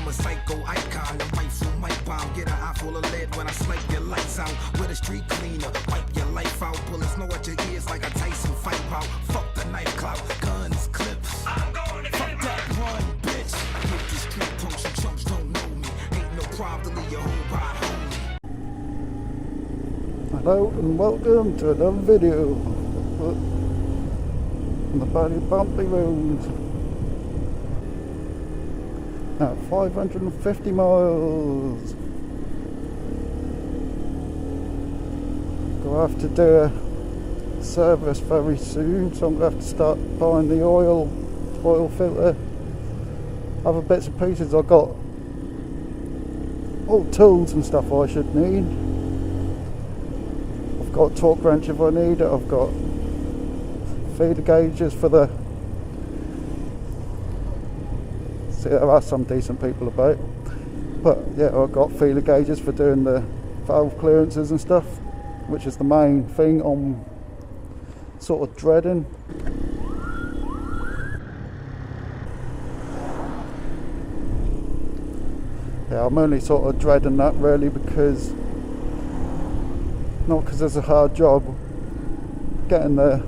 a psycho icon. Your wife from my bomb, get an eye full of lead when I snipe your lights out. With a street cleaner, wipe your life out. Bullets know what your ears like a Tyson fight out. Fuck the knife clout, guns, clips. I'm going to fuck that run, bitch. I hit the street punks, you chumps don't know me. Ain't no problem to leave your whole ride homie. Hello and welcome to another video on the very bumpy road. Now 550 miles. Gonna have to do a service very soon, so I'm gonna have to start buying the oil filter, other bits and pieces. I've got all tools and stuff I should need. I've got a torque wrench if I need it. I've got feeder gauges for the. See, there are some decent people about, but yeah, I've got feeder gauges for doing the valve clearances and stuff, which is the main thing I'm sort of dreading. Yeah, I'm only sort of dreading that really because, not because it's a hard job, getting the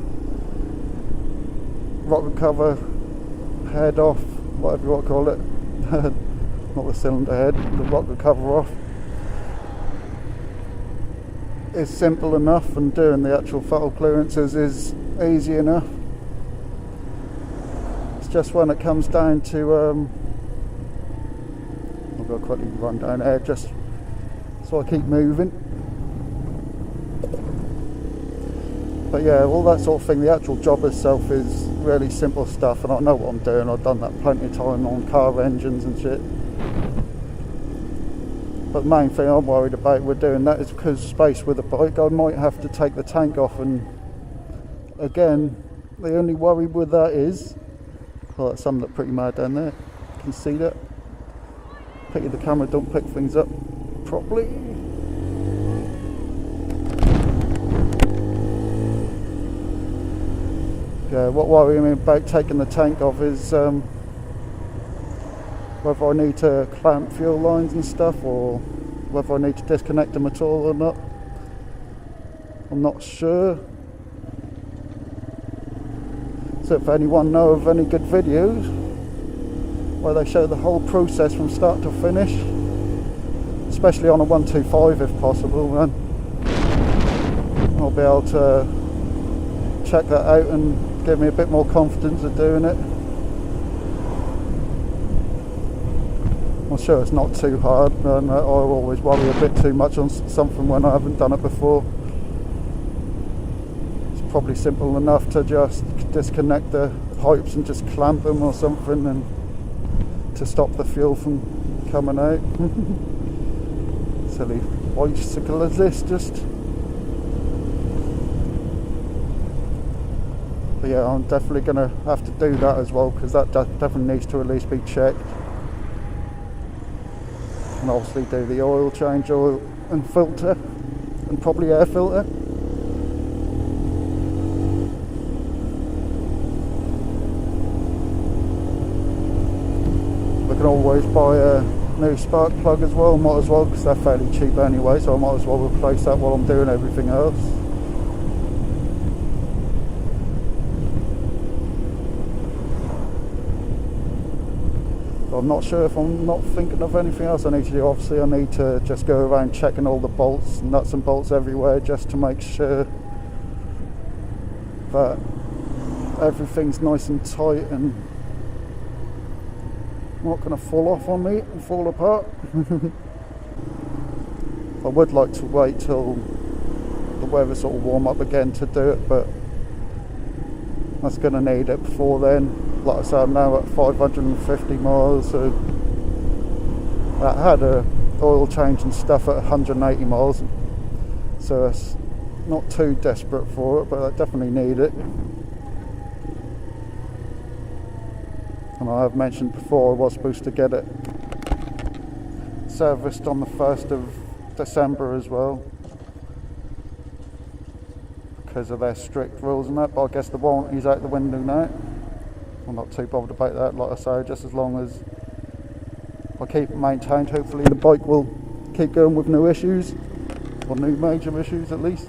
rocker cover head off, whatever you want to call it, not the cylinder head, the rocker cover off, is simple enough, and doing the actual valve clearances is easy enough. It's just when it comes down to I've got to quickly run down here just so I keep moving. But yeah, all that sort of thing, the actual job itself is really simple stuff, and I know what I'm doing. I've done that plenty of time on car engines and shit. But the main thing I'm worried about with doing that is because space with the bike, I might have to take the tank off, and again, the only worry with that is, well, some look pretty mad down there, you can see that. Pity the camera don't pick things up properly. Yeah, what worries me about taking the tank off is whether I need to clamp fuel lines and stuff, or whether I need to disconnect them at all or not. I'm not sure. So if anyone knows of any good videos where they show the whole process from start to finish, especially on a 125 if possible, then I'll be able to check that out and give me a bit more confidence of doing it. I'm sure it's not too hard, and I always worry a bit too much on something when I haven't done it before. It's probably simple enough to just disconnect the pipes and just clamp them or something, and to stop the fuel from coming out. Silly bicycle is this, just. But yeah, I'm definitely going to have to do that as well, because that definitely needs to at least be checked. And obviously do the oil change, oil and filter, and probably air filter. We can always buy a new spark plug as well, might as well, because they're fairly cheap anyway, so I might as well replace that while I'm doing everything else. I'm not sure if I'm not thinking of anything else I need to do. Obviously I need to just go around checking all the bolts, nuts and bolts everywhere, just to make sure that everything's nice and tight and not going to fall off on me and fall apart. I would like to wait till the weather sort of warm up again to do it, but that's going to need it before then. Like I said, I'm now at 550 miles, so I had a oil change and stuff at 180 miles, so it's not too desperate for it, but I definitely need it. And I have mentioned before I was supposed to get it serviced on the 1st of December as well, because of their strict rules and that, but I guess the warranty's out the window now. I'm not too bothered about that, like I say, just as long as if I keep it maintained, hopefully the bike will keep going with no issues, or no major issues at least.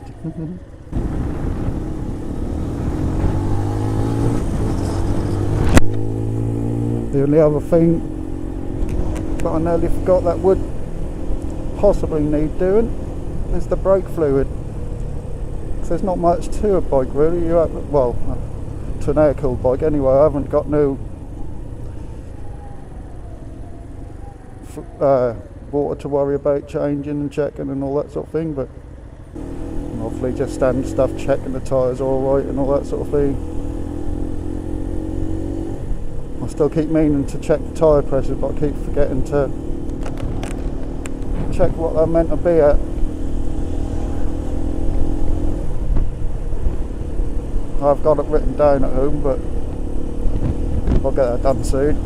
The only other thing that I nearly forgot that would possibly need doing is the brake fluid. Because there's not much to a bike really. You have, well, to an air-cooled bike anyway, I haven't got no water to worry about changing and checking and all that sort of thing, but obviously just standard stuff, checking the tyres are alright and all that sort of thing. I still keep meaning to check the tyre pressure, but I keep forgetting to check what they're meant to be at. I've got it written down at home, but I'll get that done soon.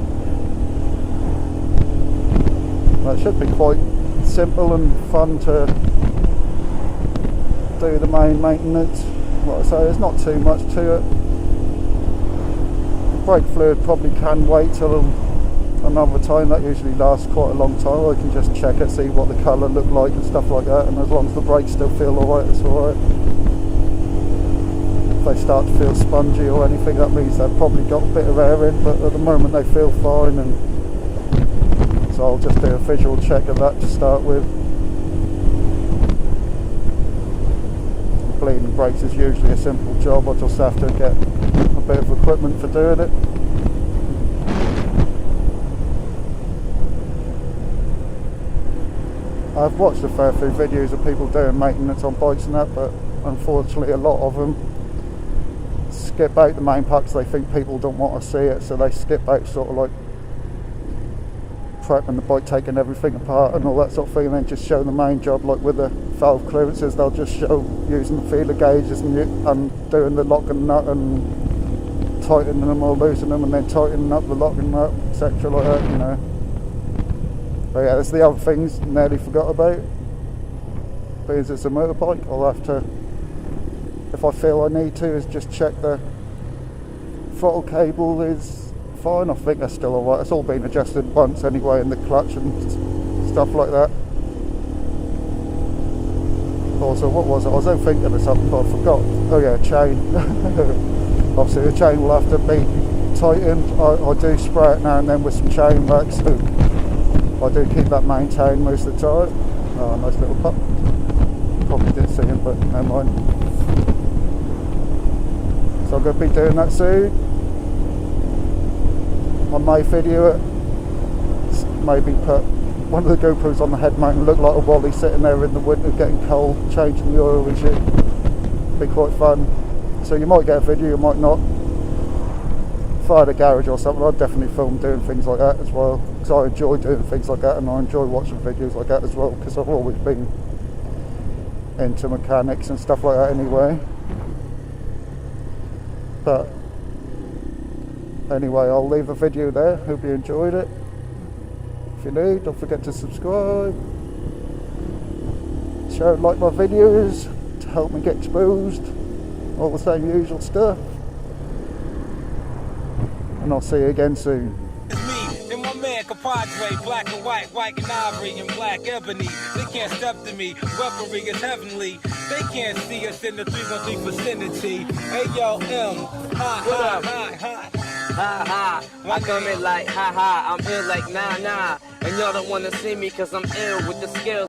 It should be quite simple and fun to do the main maintenance. Like I say, there's not too much to it. The brake fluid probably can wait till another time. That usually lasts quite a long time. I can just check it, see what the colour looked like and stuff like that, and as long as the brakes still feel alright, it's alright. If they start to feel spongy or anything, that means they've probably got a bit of air in, but at the moment they feel fine, and so I'll just do a visual check of that to start with. Bleeding brakes is usually a simple job. I just have to get a bit of equipment for doing it. I've watched a fair few videos of people doing maintenance on bikes and that, but unfortunately a lot of them skip out the main part because they think people don't want to see it, so they skip out sort of like prepping the bike, taking everything apart and all that sort of thing, and then just show the main job. Like with the valve clearances, they'll just show using the feeler gauges and doing the lock and nut and tightening them or loosening them and then tightening up the lock and nut, etc. like that, you know. But yeah, there's the other things nearly forgot about. Because it's a motorbike, I'll have to, if I feel I need to, is just check the throttle cable is fine. I think that's still alright. It's all been adjusted once anyway in the clutch and stuff like that. Also, what was it? I was then thinking of something but I forgot. Oh yeah, chain. Obviously the chain will have to be tightened. I do spray it now and then with some chain wax, so I do keep that maintained most of the time. Oh, nice little pup. Probably didn't see him, but never mind. So I'm going to be doing that soon. I may video it, maybe put one of the GoPros on the head mount and look like a Wally sitting there in the winter getting cold, changing the oil and shit. Be quite fun. So you might get a video, you might not. If I had a garage or something, I'd definitely film doing things like that as well, because I enjoy doing things like that and I enjoy watching videos like that as well, because I've always been into mechanics and stuff like that anyway. But anyway, I'll leave a video there. Hope you enjoyed it. If you do, don't forget to subscribe, share and like my videos to help me get exposed, all the same usual stuff, and I'll see you again soon. It's me and my man compadre, black and white, white and ivory and black ebony. They can't step to me, weaponry is heavenly. They can't see us in the 313 vicinity. Hey yo, M, ha ha ha ha. Ha ha, I come in like ha ha, I'm ill like nah nah. And y'all don't wanna see me cause I'm ill with the skills.